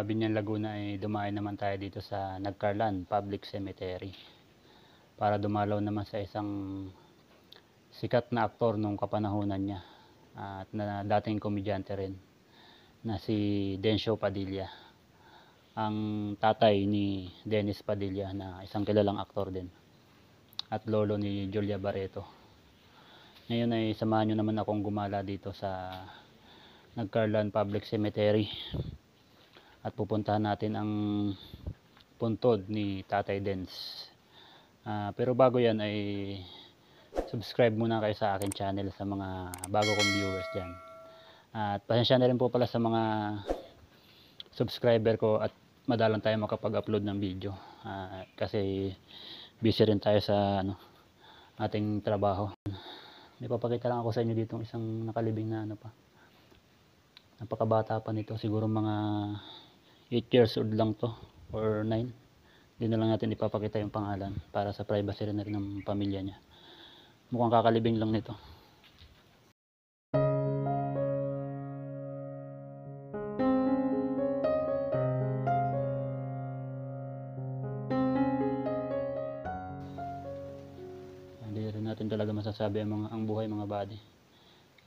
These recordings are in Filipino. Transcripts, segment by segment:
Sa Binyan, Laguna ay dumayo naman tayo dito sa Nagcarlan Public Cemetery para dumalaw naman sa isang sikat na aktor nung kapanahunan niya at na dating komedyante rin na si Dencio Padilla, ang tatay ni Dennis Padilla na isang kilalang aktor din at lolo ni Julia Barreto. Ngayon ay samahan nyo naman akong gumala dito sa Nagcarlan Public Cemetery at pupuntahan natin ang puntod ni Tatay Dens. Pero bago yan ay subscribe muna kayo sa akin channel sa mga bago kong viewers dyan. At pasensya na rin po pala sa mga subscriber ko at madalang tayo makapag-upload ng video. Kasi busy rin tayo sa ating trabaho. May papakita lang ako sa inyo dito isang nakalibing na napakabata pa nito, siguro mga 8 years old lang to or 9. Hindi na lang natin ipapakita yung pangalan para sa privacy rin ng pamilya niya. Mukhang kakalibing lang nito. Hindi rin natin talaga masasabi ang buhay mga buddy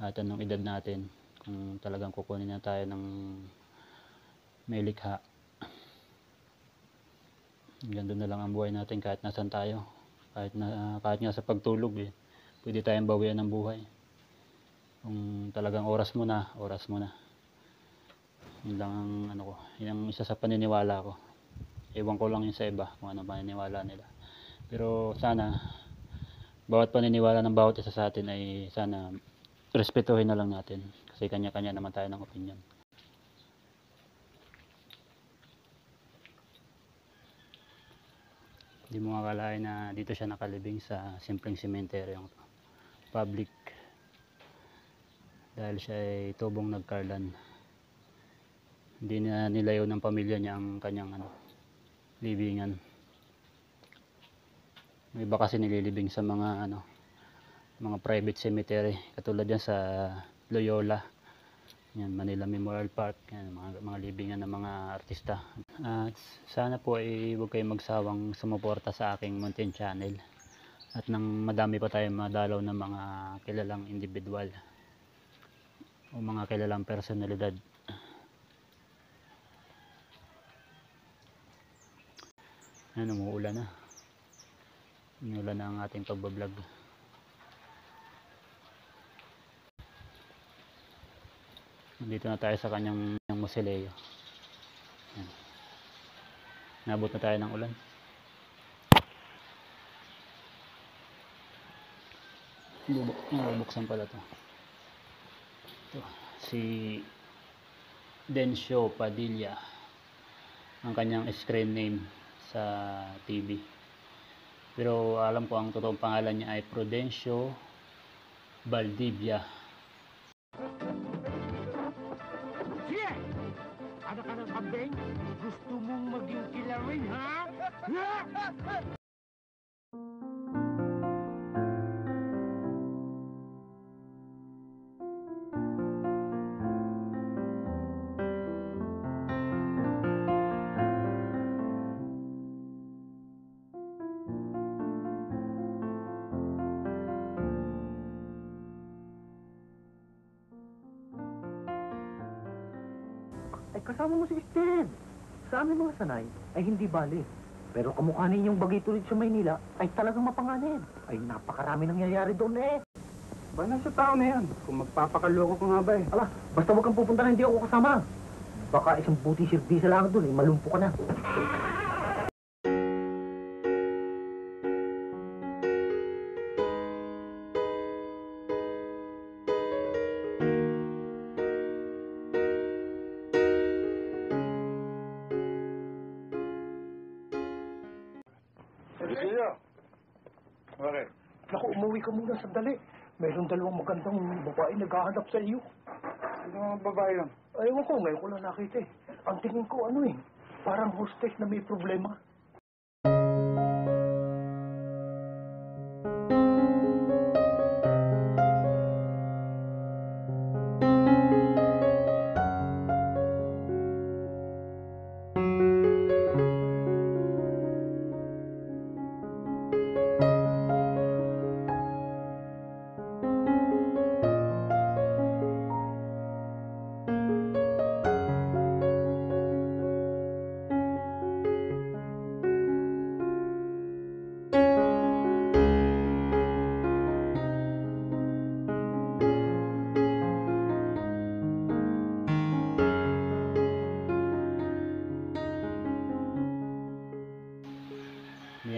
at anong edad natin kung talagang kukunin na tayo ng may likha. Ganda na lang ang buhay natin kahit nasan tayo, kahit nga sa pagtulog pwede tayong bawian ng buhay kung talagang oras mo na. Yun lang ang yun ang isa sa paniniwala ko. Ewan ko lang yun sa iba kung ano paniniwala nila, pero sana bawat paniniwala ng bawat isa sa atin ay sana respetuhin na lang natin kasi kanya-kanya naman tayo ng opinion. Hindi mo akalain na dito siya nakalibing sa simpleng sementeryong public dahil siya ay tubong Nagcarlan. Hindi na nilayo ng pamilya niya ang kanyang libingan. May iba kasi nililibing sa mga mga private cemetery katulad yan sa Loyola, yan, Manila Memorial Park, yan, mga libingan ng mga artista. At sana po ay huwag kayong magsawang sumuporta sa aking muntin channel at nang madami pa tayong madalaw ng mga kilalang individual o mga kilalang personalidad. Umuulan na. Inulan na ang ating pagbablog. Nandito na tayo sa kanyang mausoleo. Nabot na tayo ng ulan. Bubuksan pala to. Ito, si Dencio Padilla ang kanyang screen name sa TV. Pero alam ko ang totoong pangalan niya ay Prudencio Valdivia. Sige! Ano ka ng kambing? Gusto mong maging kilarin, ha? Ay kasama mo si Steve. Sa amin mga sanay ay hindi bali. Pero kamukha ninyong bagay tulad sa Maynila ay talagang mapanganib. Ay napakarami nangyayari doon Ba na sa tao na yan? Kung magpapakaloko ko nga ba Ala, basta wag kang pupunta na hindi ako kasama. Baka isang buti sirbisa lang doon malumpo ka na. Bakit? Naku, umuwi ka muna sandali. Mayroong dalawang magandang babae naghahanap sa iyo. Ano mga babae lang? Ayaw ko, ngayon ko lang nakita Ang tingin ko parang hostess na may problema.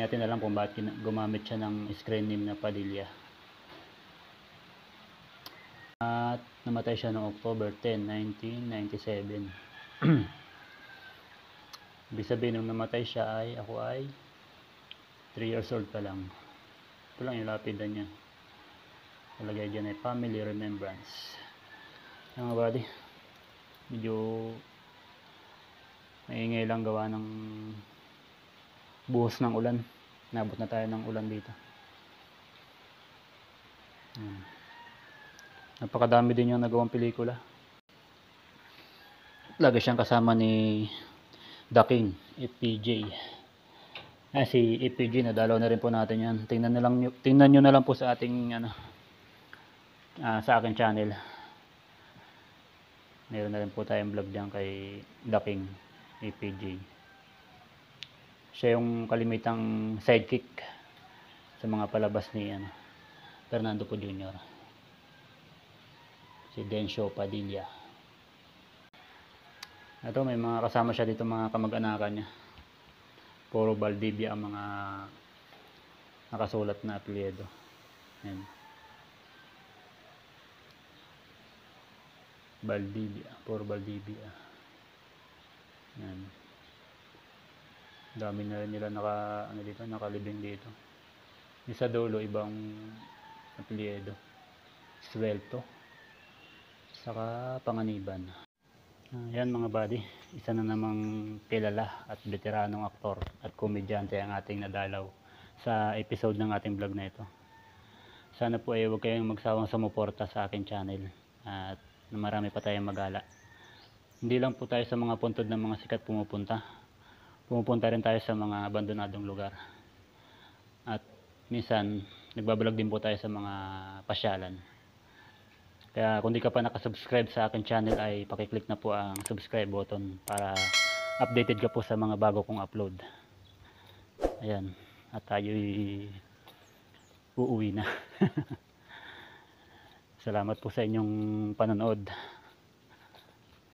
natin alam kung bakit gumamit siya ng screen name na Padilla. At namatay siya noong October 10, 1997. Ibig sabihin nung namatay siya ako ay 3 years old pa lang. Ito lang yung lapidan niya. Talagay dyan ay family remembrance. Mga buddy, medyo maingay lang gawa ng buhos ng ulan. Nabot na tayo ng ulan dito. Napakadami din yung nagawang pelikula. Lagi siyang kasama ni The King, FPJ. Si FPJ, nadalaw na rin po natin yan. Tingnan nyo na lang po sa ating sa aking channel. Meron na rin po tayong vlog dyan kay The King, FPJ. Siya yung kalimitang sidekick sa mga palabas ni Fernando Po Jr. Si Dencio Padilla. Ito, may mga kasama siya dito, mga kamag-anakan niya. Puro Valdivia ang mga nakasulat na apelyido. Yan. Valdivia, puro Valdivia. Yan. Dami na rin nila nakalibing dito. Yung sa dulo, ibang apelyido. Suelto. Saka Panganiban. Yan mga buddy, isa na namang kilala at veteranong aktor at komedyante ang ating nadalaw sa episode ng ating vlog na ito. Sana po ay huwag kayong magsawang sumuporta sa aking channel at marami pa tayong magala. Hindi lang po tayo sa mga puntod ng mga sikat pumupunta rin tayo sa mga abandonadong lugar. At minsan nagbablog din po tayo sa mga pasyalan. Kaya kung di ka pa nakasubscribe sa akin channel ay pakiclick na po ang subscribe button para updated ka po sa mga bago kong upload. Ayan. At tayo'y uuwi na. Salamat po sa inyong panonood.